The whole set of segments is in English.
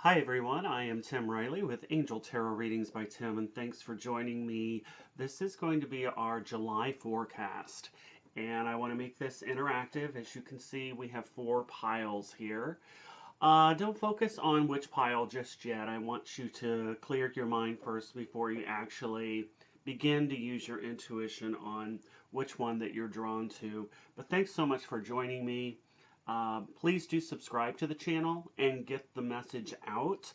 Hi everyone, I am Tim Riley with Angel Tarot Readings by Tim, and thanks for joining me. This is going to be our July forecast, and I want to make this interactive. As you can see, we have 4 piles here. Don't focus on which pile just yet. I want you to clear your mind first before you actually begin to use your intuition on which one that you're drawn to. But thanks so much for joining me. Please do subscribe to the channel and get the message out.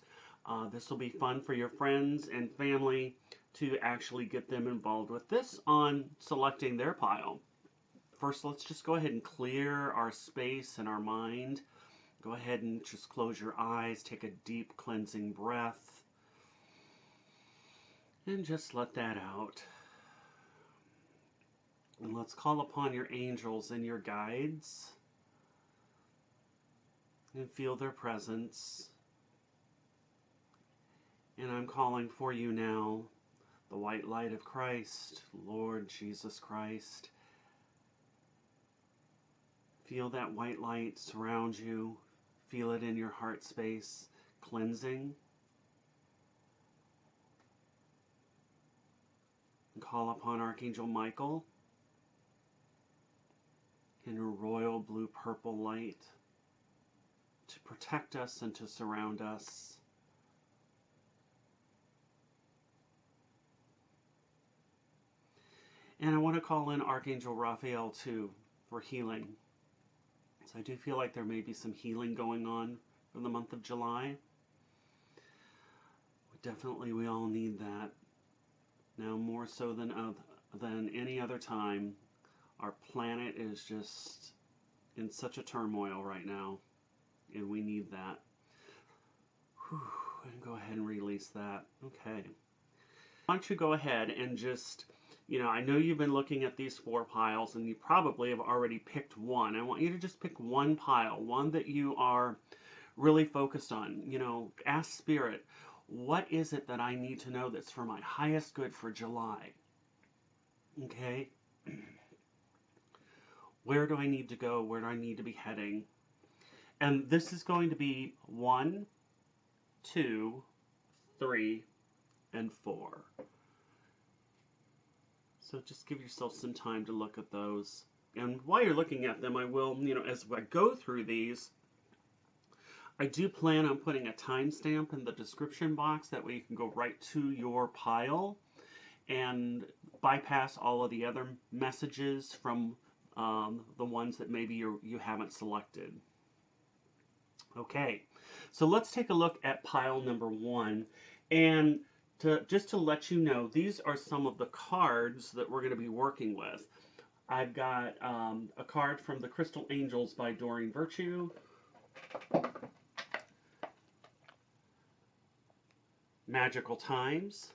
This will be fun for your friends and family to actually get them involved with this on selecting their pile. First, let's just go ahead and clear our space and our mind. Go ahead and just close your eyes, take a deep cleansing breath, and just let that out. And let's call upon your angels and your guides and feel their presence. And I'm calling for you now, the white light of Christ, Lord Jesus Christ. Feel that white light surround you. Feel it in your heart space, cleansing. And call upon Archangel Michael in a royal blue-purple light to protect us and to surround us. And I want to call in Archangel Raphael too for healing. So I do feel like there may be some healing going on for the month of July. We all need that. Now more so than any other time, our planet is just in such a turmoil right now. And we need that. Whew, and go ahead and release that. Okay. Why don't you go ahead and just, I know you've been looking at these 4 piles and you probably have already picked one. I want you to just pick one pile, one that you are really focused on. Ask Spirit, what is it that I need to know that's for my highest good for July? Okay? Where do I need to go? Where do I need to be heading? And this is going to be 1, 2, 3, and 4. So just give yourself some time to look at those. And while you're looking at them, I will, as I go through these, I do plan on putting a timestamp in the description box. That way you can go right to your pile and bypass all of the other messages from the ones that maybe you haven't selected. Okay, so let's take a look at pile number 1. And just to let you know, these are some of the cards that we're going to be working with. I've got a card from the Crystal Angels by Doreen Virtue. Magical Times.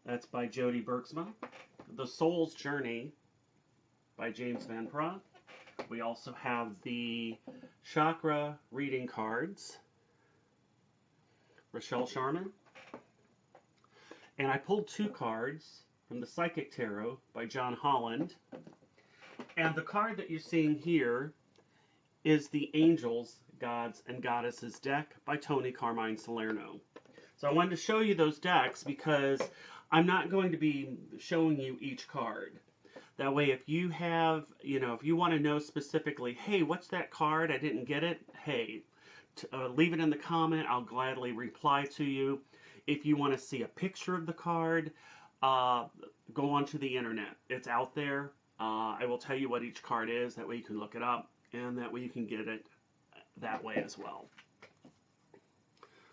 That's by Jody Bergsma. The Soul's Journey by James Van Praagh. We also have the Chakra reading cards, Rachelle Charman. And I pulled 2 cards from the Psychic Tarot by Holland. And the card that you're seeing here is the Angels, Gods, and Goddesses deck by Toni, Carmine, Salerno. So I wanted to show you those decks because I'm not going to be showing you each card. That way, if you have, if you want to know specifically, hey, what's that card? I didn't get it. Hey, leave it in the comment. I'll gladly reply to you. If you want to see a picture of the card, go onto the internet. It's out there. I will tell you what each card is. That way you can look it up, and that way you can get it that way as well.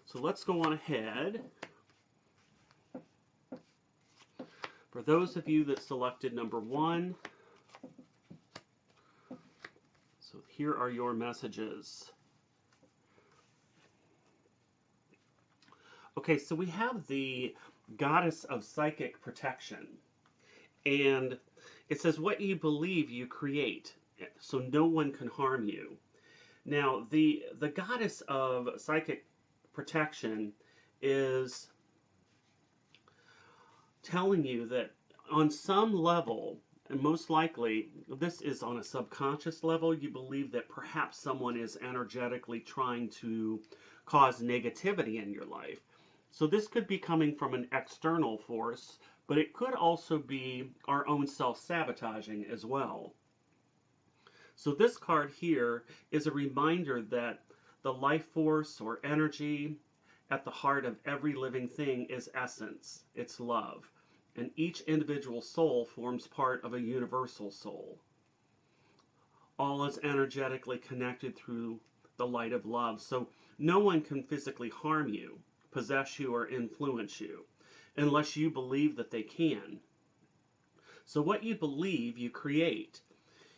So let's go on ahead. For those of you that selected number 1, so here are your messages. Okay, so we have the Goddess of Psychic Protection. And it says, what you believe you create, so no one can harm you. Now, the Goddess of Psychic Protection is telling you that on some level, And most likely, this is on a subconscious level. You believe that perhaps someone is energetically trying to cause negativity in your life. So this could be coming from an external force, but it could also be our own self-sabotaging as well. So this card here is a reminder that the life force or energy at the heart of every living thing is essence. It's love. And each individual soul forms part of a universal soul. All is energetically connected through the light of love. So no one can physically harm you, possess you, or influence you unless you believe that they can. So what you believe, you create.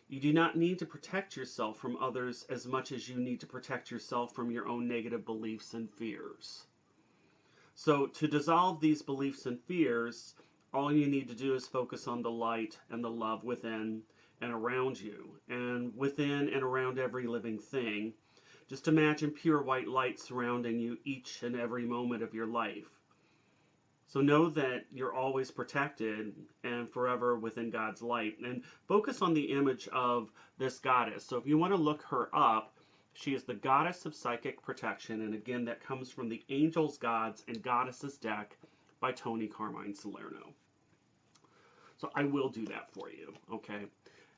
You do not need to protect yourself from others as much as you need to protect yourself from your own negative beliefs and fears. So to dissolve these beliefs and fears, all you need to do is focus on the light and the love within and around you, and within and around every living thing. Just imagine pure white light surrounding you each and every moment of your life. So know that you're always protected and forever within God's light. And focus on the image of this goddess. So if you want to look her up, she is the goddess of psychic protection. And again, that comes from the Angels, Gods, and Goddesses deck by Toni, Carmine, Salerno. So I will do that for you, okay?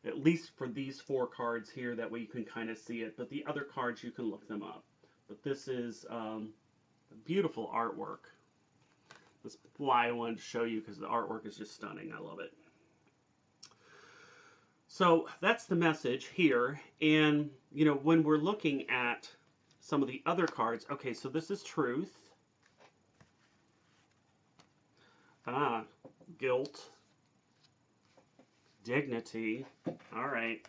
At least for these 4 cards here, that way you can kind of see it. But the other cards, you can look them up. But this is beautiful artwork. That's why I wanted to show you, because the artwork is just stunning. I love it. So that's the message here. And, you know, when we're looking at some of the other cards, okay, so this is truth. Guilt. Dignity. All right.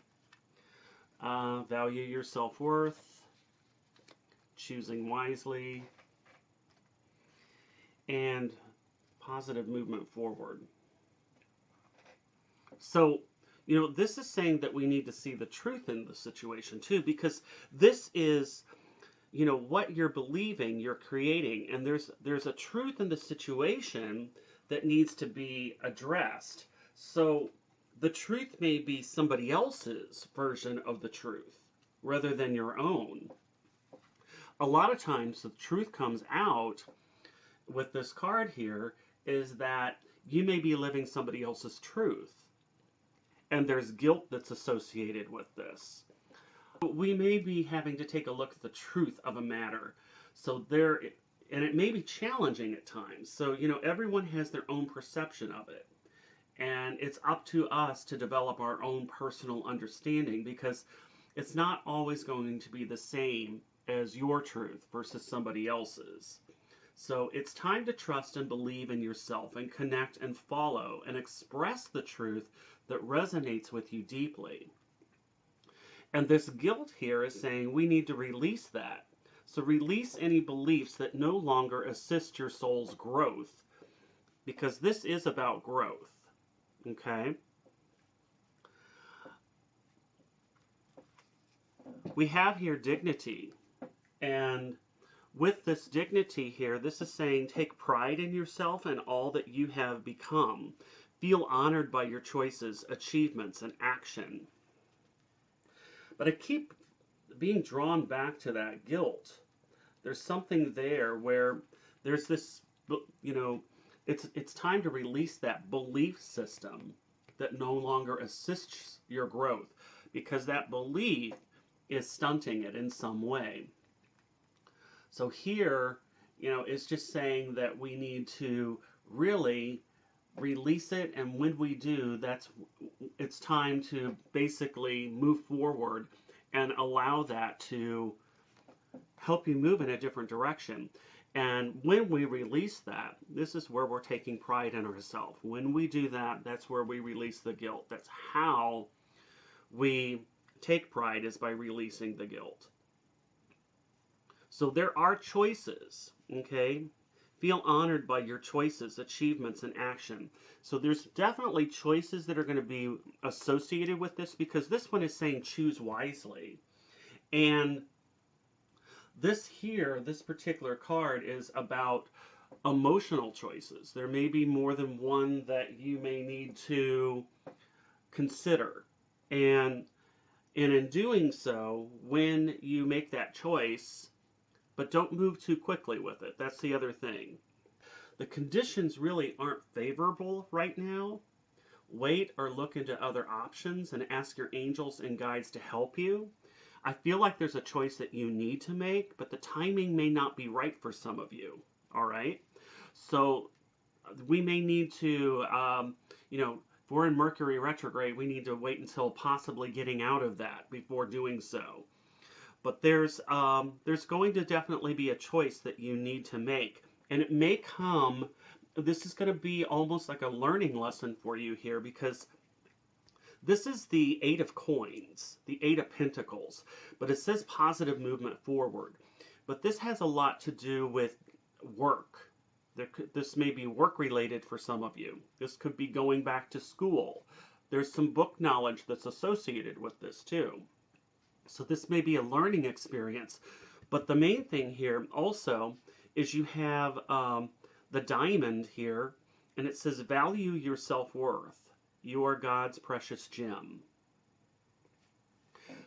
Value your self-worth. Choosing wisely. And positive movement forward. So, you know, this is saying that we need to see the truth in the situation too, because this is, you know, what you're believing, you're creating, and there's a truth in the situation that needs to be addressed. So the truth may be somebody else's version of the truth rather than your own. A lot of times the truth comes out with this card here is that you may be living somebody else's truth. And there's guilt that's associated with this. We may be having to take a look at the truth of a matter. So and it may be challenging at times. So, you know, everyone has their own perception of it. And it's up to us to develop our own personal understanding, because it's not always going to be the same as your truth versus somebody else's. So it's time to trust and believe in yourself and connect and follow and express the truth that resonates with you deeply. And this guilt here is saying we need to release that. So release any beliefs that no longer assist your soul's growth, because this is about growth. Okay? We have here dignity. And with this dignity here, this is saying take pride in yourself and all that you have become. Feel honored by your choices, achievements, and action. But I keep being drawn back to that guilt. There's something there where there's this, you know, it's time to release that belief system that no longer assists your growth, because that belief is stunting it in some way. So here, you know, it's just saying that we need to really release it, and when we do, it's time to basically move forward and allow that to help you move in a different direction. And when we release that, this is where we're taking pride in ourselves. When we do that, that's where we release the guilt. That's how we take pride, is by releasing the guilt. So there are choices, okay? Feel honored by your choices, achievements, and action. So there's definitely choices that are going to be associated with this, because this one is saying choose wisely. And this here, this particular card, is about emotional choices. There may be more than one that you may need to consider. And in doing so, when you make that choice, but don't move too quickly with it. That's the other thing. The conditions really aren't favorable right now. Wait or look into other options and ask your angels and guides to help you. I feel like there's a choice that you need to make, but the timing may not be right for some of you. All right? So we may need to, if we're in Mercury retrograde, we need to wait until possibly getting out of that before doing so. But there's going to definitely be a choice that you need to make. And it may come, this is going to be almost like a learning lesson for you here, because this is the Eight of Coins, the Eight of Pentacles, but it says positive movement forward. But this has a lot to do with work. This may be work related for some of you. This could be going back to school. There's some book knowledge that's associated with this too. So this may be a learning experience. But the main thing here also is you have the diamond here, and it says value your self-worth. You are God's precious gem.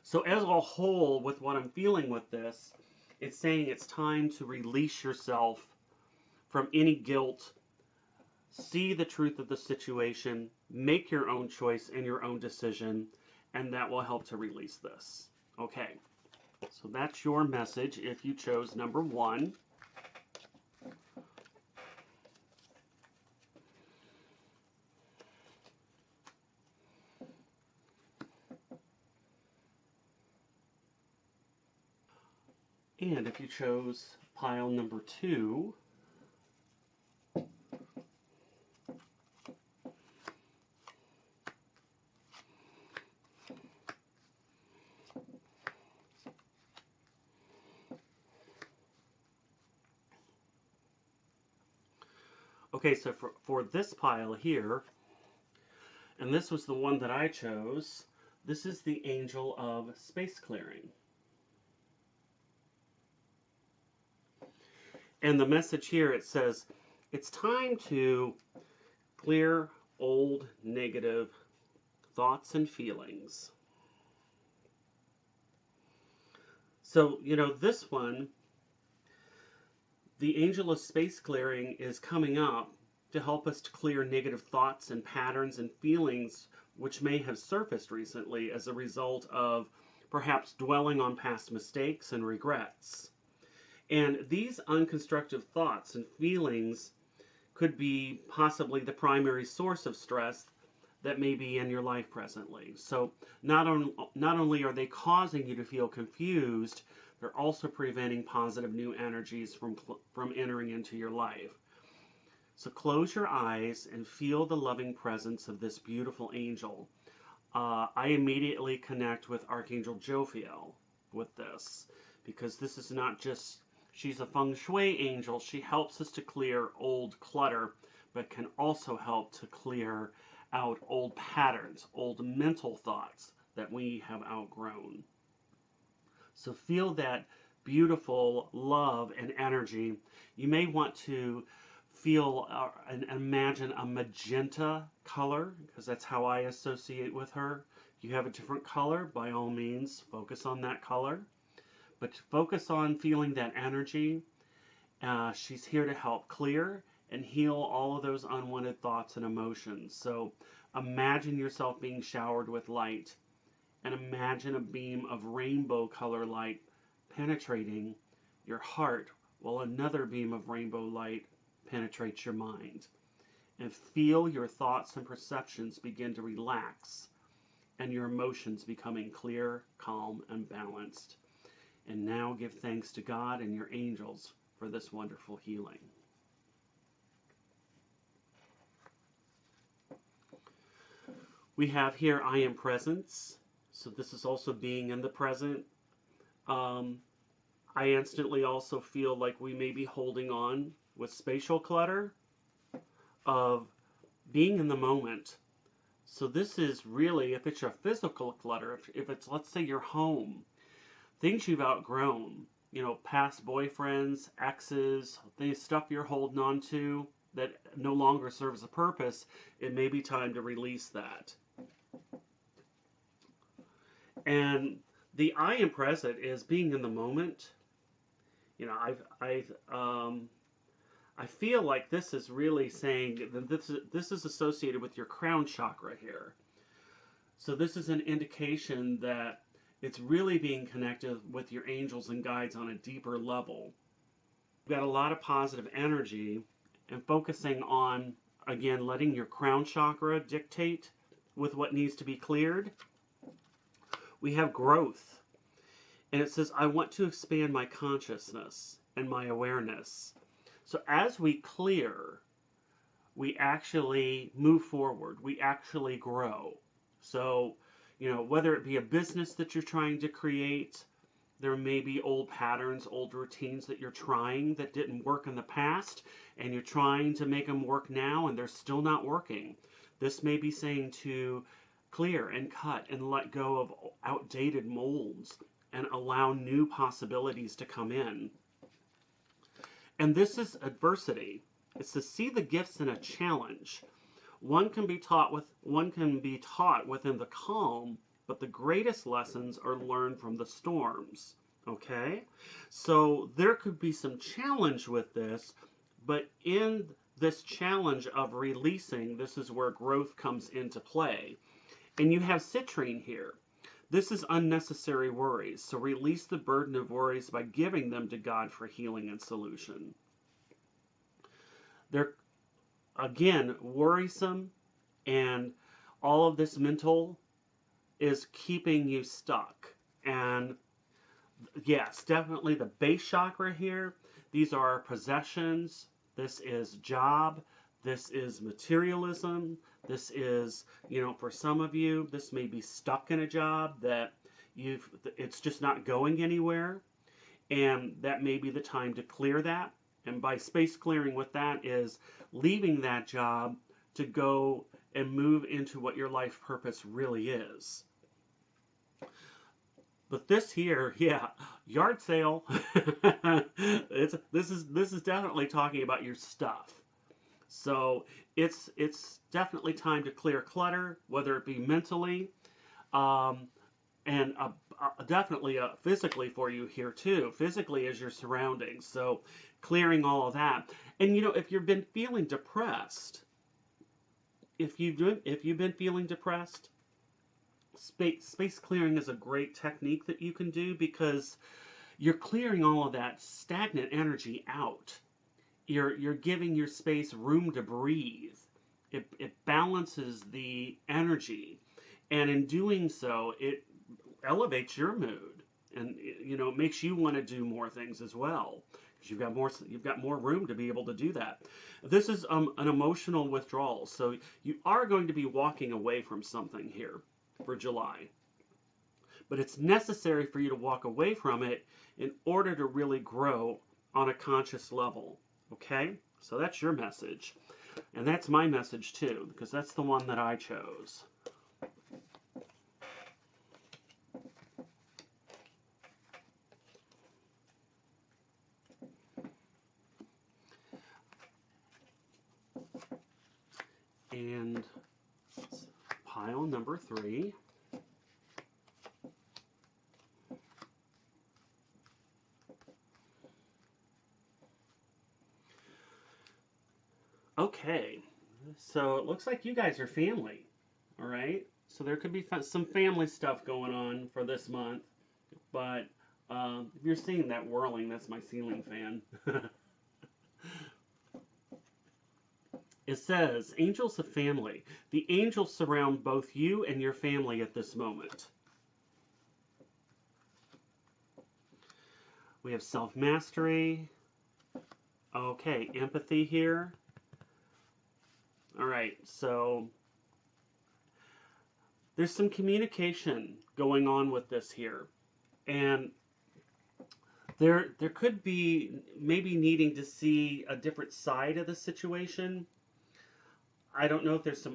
So as a whole, with what I'm feeling with this, it's saying it's time to release yourself from any guilt, see the truth of the situation, make your own choice and your own decision, and that will help to release this. Okay, so that's your message if you chose number 1. And if you chose pile number 2, okay, so for this pile here, and this was the one that I chose, this is the Angel of Space Clearing. And the message here, it says, it's time to clear old negative thoughts and feelings. So, this one, the Angel of Space Clearing is coming up to help us to clear negative thoughts and patterns and feelings which may have surfaced recently as a result of perhaps dwelling on past mistakes and regrets. And these unconstructive thoughts and feelings could be possibly the primary source of stress that may be in your life presently. So not only are they causing you to feel confused, they're also preventing positive new energies from entering into your life. So close your eyes and feel the loving presence of this beautiful angel. I immediately connect with Archangel Jophiel with this, because this is not just, she's a feng shui angel. She helps us to clear old clutter, but can also help to clear out old patterns, old mental thoughts that we have outgrown. So feel that beautiful love and energy. You may want to feel and imagine a magenta color, because that's how I associate with her. If you have a different color, by all means, focus on that color. But focus on feeling that energy. She's here to help clear and heal all of those unwanted thoughts and emotions. So imagine yourself being showered with light, and imagine a beam of rainbow color light penetrating your heart, while another beam of rainbow light penetrates your mind. And feel your thoughts and perceptions begin to relax, and your emotions becoming clear, calm, and balanced. And now give thanks to God and your angels for this wonderful healing. We have here, I am presence. So this is also being in the present. I instantly also feel like we may be holding on with spatial clutter of being in the moment. So this is really, if it's a physical clutter, if it's, let's say, your home, things you've outgrown, past boyfriends, exes, the stuff you're holding on to that no longer serves a purpose, it may be time to release that. And the I am present is being in the moment. You know, I feel like this is really saying that this is associated with your crown chakra here. So this is an indication that it's really being connected with your angels and guides on a deeper level. You've got a lot of positive energy and focusing on, again, letting your crown chakra dictate with what needs to be cleared. We have growth. And it says, I want to expand my consciousness and my awareness. So as we clear, we actually move forward. We actually grow. So, you know, whether it be a business that you're trying to create, there may be old patterns, old routines that you're trying that didn't work in the past, and you're trying to make them work now, and they're still not working. This may be saying to clear and cut and let go of outdated molds and allow new possibilities to come in. And this is adversity. It's to see the gifts in a challenge. One can be taught within the calm, but the greatest lessons are learned from the storms. Okay? So there could be some challenge with this, but in this challenge of releasing, this is where growth comes into play. And you have citrine here. This is unnecessary worries. So release the burden of worries by giving them to God for healing and solution. They're, again, worrisome, and all of this mental is keeping you stuck. And yes, definitely the base chakra here. These are our possessions. This is job. This is materialism. This is, you know, for some of you, this may be stuck in a job that it's just not going anywhere. And that may be the time to clear that. And by space clearing with that is leaving that job to go and move into what your life purpose really is. But this here, yeah, yard sale. This is definitely talking about your stuff. So it's definitely time to clear clutter, whether it be mentally, and definitely physically for you here too. Physically is your surroundings. So clearing all of that. And you know, if you've been feeling depressed, if you've been feeling depressed, space clearing is a great technique that you can do, because you're clearing all of that stagnant energy out. You're giving your space room to breathe. It balances the energy, and in doing so, it elevates your mood, and you know, it makes you want to do more things as well, because you've got more room to be able to do that. This is an emotional withdrawal, so you are going to be walking away from something here for July. But it's necessary for you to walk away from it in order to really grow on a conscious level. Okay? So that's your message. And that's my message too, because that's the one that I chose. And pile number 3. Okay, so it looks like you guys are family, all right? So there could be some family stuff going on for this month, but if you're seeing that whirling, that's my ceiling fan. It says, angels of family. The angels surround both you and your family at this moment. We have self-mastery. Okay, empathy here. All right, so there's some communication going on with this here. And there could be maybe needing to see a different side of the situation. I don't know if there's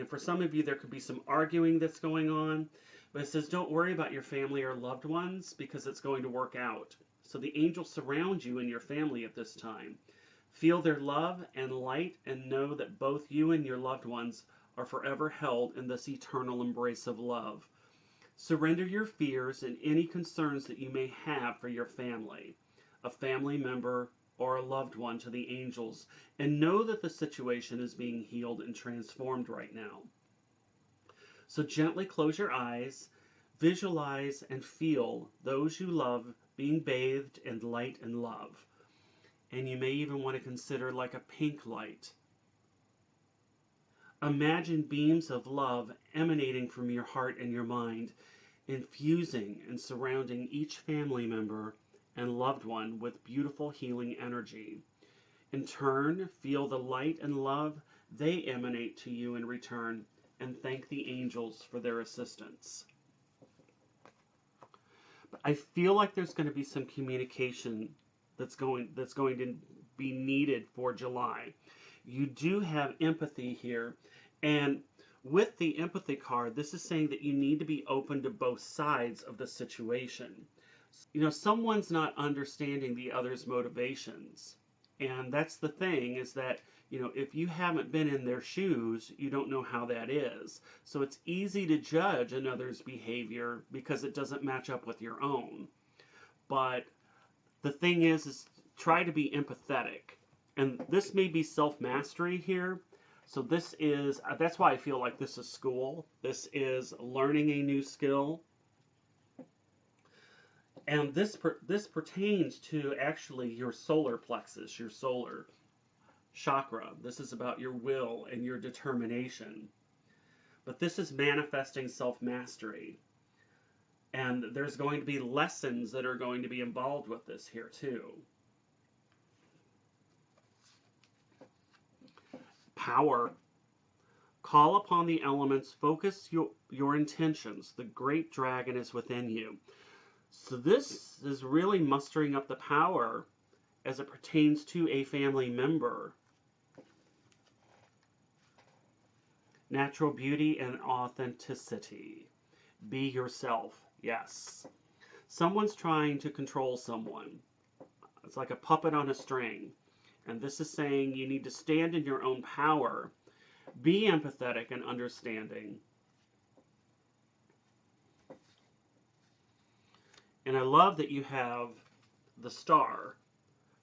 for some of you, there could be some arguing that's going on. But it says, don't worry about your family or loved ones, because it's going to work out. So the angels surround you and your family at this time. Feel their love and light, and know that both you and your loved ones are forever held in this eternal embrace of love. Surrender your fears and any concerns that you may have for your family, a family member, or a loved one to the angels, and know that the situation is being healed and transformed right now. So gently close your eyes, visualize and feel those you love being bathed in light and love. And you may even want to consider like a pink light. Imagine beams of love emanating from your heart and your mind, infusing and surrounding each family member and loved one with beautiful healing energy. In turn, feel the light and love they emanate to you in return, and thank the angels for their assistance. But I feel like there's going to be some communication that's going to be needed for July. You do have empathy here, and with the empathy card, this is saying that you need to be open to both sides of the situation. You know, someone's not understanding the other's motivations. And that's the thing, is that, you know, if you haven't been in their shoes, you don't know how that is. So it's easy to judge another's behavior because it doesn't match up with your own. But the thing is try to be empathetic. And this may be self-mastery here. So this is, that's why I feel like this is school. This is learning a new skill. And this pertains to actually your solar plexus, your solar chakra. This is about your will and your determination. But this is manifesting self-mastery. And there's going to be lessons that are going to be involved with this here too. Power. Call upon the elements. Focus your intentions. The great dragon is within you. So this is really mustering up the power as it pertains to a family member. Natural beauty and authenticity. Be yourself. Yes. Someone's trying to control someone. It's like a puppet on a string. And this is saying you need to stand in your own power. Be empathetic and understanding. And I love that you have the star.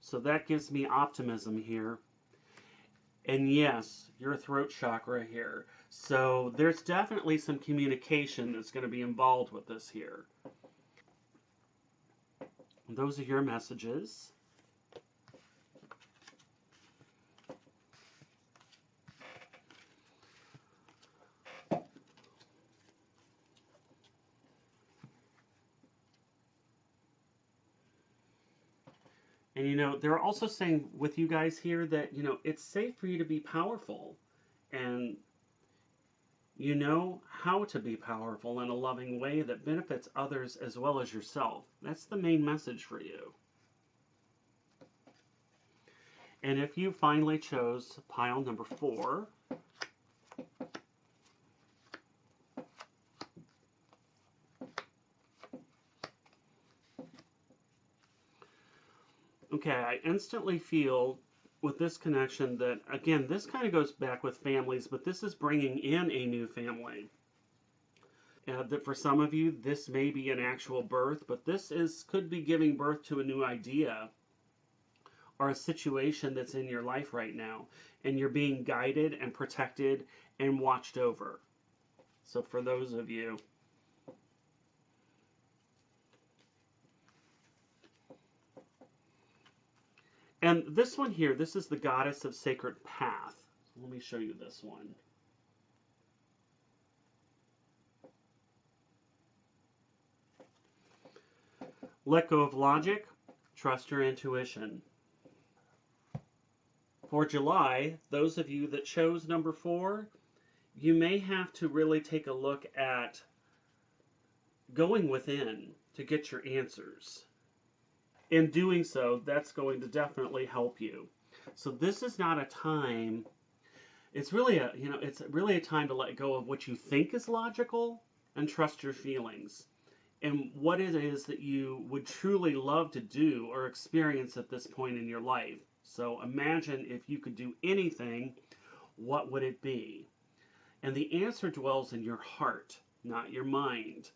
So that gives me optimism here. And yes, your throat chakra here. So there's definitely some communication that's going to be involved with this here. And those are your messages. And, you know, they're also saying with you guys here that, you know, it's safe for you to be powerful. And you know how to be powerful in a loving way that benefits others as well as yourself. That's the main message for you. And if you finally chose pile number 4, okay, I instantly feel with this connection that, again, this kind of goes back with families, but this is bringing in a new family. That for some of you, this may be an actual birth, but this could be giving birth to a new idea or a situation that's in your life right now, and you're being guided and protected and watched over. So for those of you, and this one here, this is the goddess of sacred path. Let me show you this one. Let go of logic, trust your intuition. For July, those of you that chose number 4, you may have to really take a look at going within to get your answers. In doing so, that's going to definitely help you. So this is not a time, it's really a time to let go of what you think is logical and trust your feelings and what it is that you would truly love to do or experience at this point in your life. So imagine if you could do anything, what would it be? And the answer dwells in your heart, not your mind.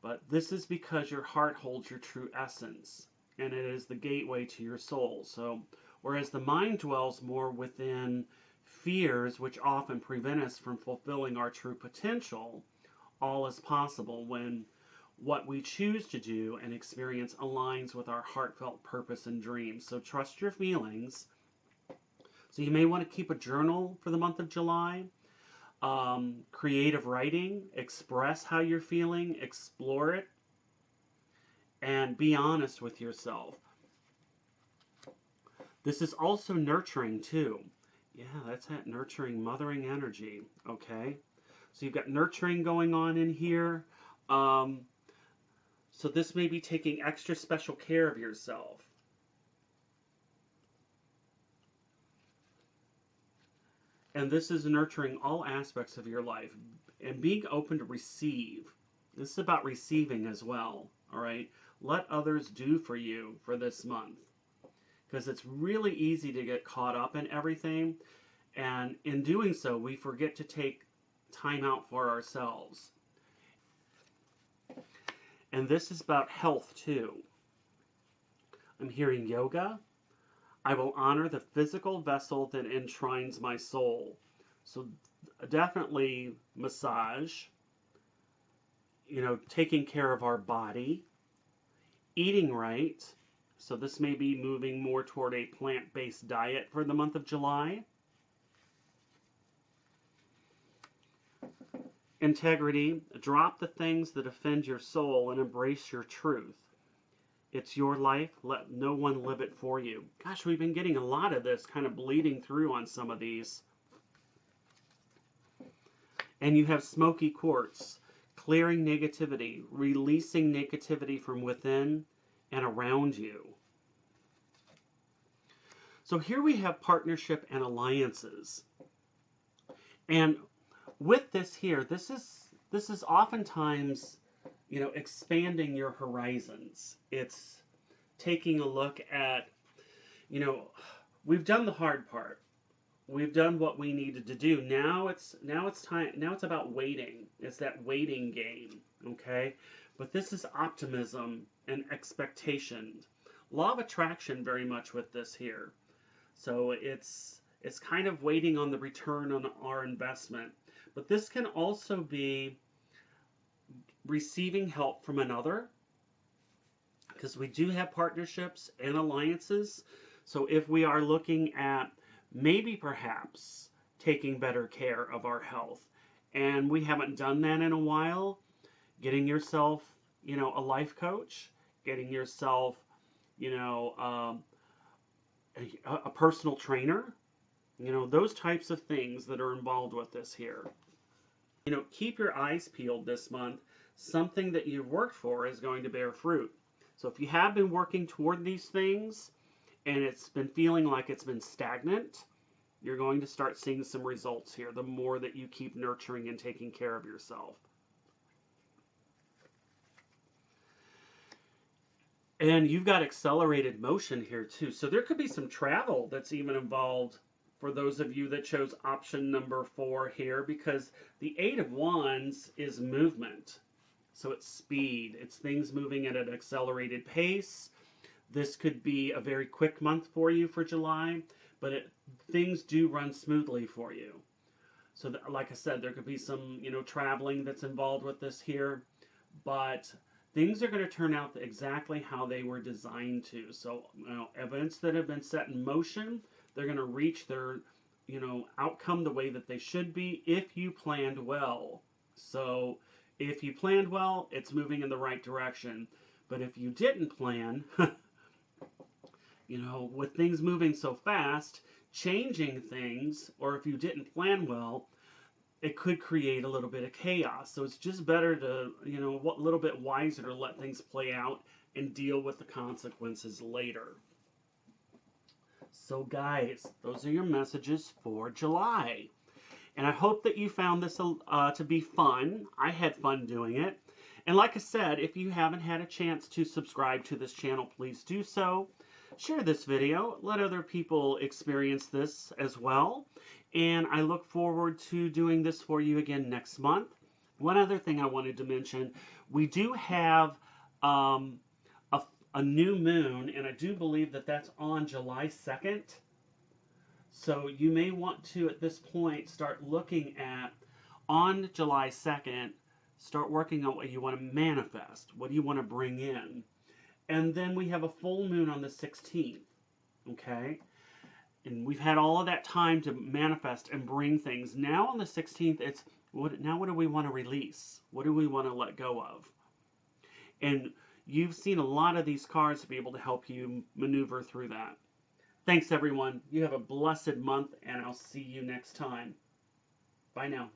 But this is because your heart holds your true essence, and it is the gateway to your soul. So, whereas the mind dwells more within fears, which often prevent us from fulfilling our true potential, all is possible when what we choose to do and experience aligns with our heartfelt purpose and dreams. So trust your feelings. So you may want to keep a journal for the month of July. Creative writing, express how you're feeling, explore it, and be honest with yourself. This is also nurturing too. Yeah, that's that nurturing, mothering energy. Okay, so you've got nurturing going on in here. So this may be taking extra special care of yourself. And this is nurturing all aspects of your life and being open to receive. This is about receiving as well, all right? Let others do for you for this month, because it's really easy to get caught up in everything. And in doing so, we forget to take time out for ourselves. And this is about health too. I'm hearing yoga. I will honor the physical vessel that enshrines my soul. So definitely massage, taking care of our body, eating right. So this may be moving more toward a plant-based diet for the month of July. Integrity, drop the things that offend your soul and embrace your truth. It's your life, let no one live it for you. Gosh, we've been getting a lot of this kind of bleeding through on some of these. And you have smoky quartz, clearing negativity, releasing negativity from within and around you. So here we have partnership and alliances. And with this here, this is oftentimes, expanding your horizons. It's taking a look at, we've done the hard part. We've done what we needed to do. Now it's time. Now it's about waiting. It's that waiting game, okay? But this is optimism and expectation. Law of attraction very much with this here. So it's kind of waiting on the return on our investment. But this can also be receiving help from another, because we do have partnerships and alliances. So if we are looking at maybe perhaps taking better care of our health, and we haven't done that in a while, getting yourself, a life coach, getting yourself, a personal trainer, those types of things that are involved with this here. Keep your eyes peeled this month. Something that you've worked for is going to bear fruit. So if you have been working toward these things and it's been feeling like it's been stagnant, you're going to start seeing some results here the more that you keep nurturing and taking care of yourself. And you've got accelerated motion here too. So there could be some travel that's even involved for those of you that chose option number 4 here, because the 8 of Wands is movement. So it's speed. It's things moving at an accelerated pace. This could be a very quick month for you for July, but things do run smoothly for you. So like I said, there could be some, traveling that's involved with this here, but things are going to turn out exactly how they were designed to. So, events that have been set in motion, they're going to reach their, outcome the way that they should be if you planned well. So, if you planned well, it's moving in the right direction. But if you didn't plan, with things moving so fast, changing things, or if you didn't plan well, it could create a little bit of chaos. So it's just better to, a little bit wiser to let things play out and deal with the consequences later. So guys, those are your messages for July. And I hope that you found this to be fun. I had fun doing it. And like I said, if you haven't had a chance to subscribe to this channel, please do so. Share this video. Let other people experience this as well. And I look forward to doing this for you again next month. One other thing I wanted to mention, we do have um, a, a new moon, and I do believe that that's on July 2nd. So you may want to, at this point, start looking at, on July 2nd, start working on what you want to manifest. What do you want to bring in? And then we have a full moon on the 16th. Okay? And we've had all of that time to manifest and bring things. Now on the 16th, it's what do we want to release? What do we want to let go of? And you've seen a lot of these cards to be able to help you maneuver through that. Thanks, everyone. You have a blessed month, and I'll see you next time. Bye now.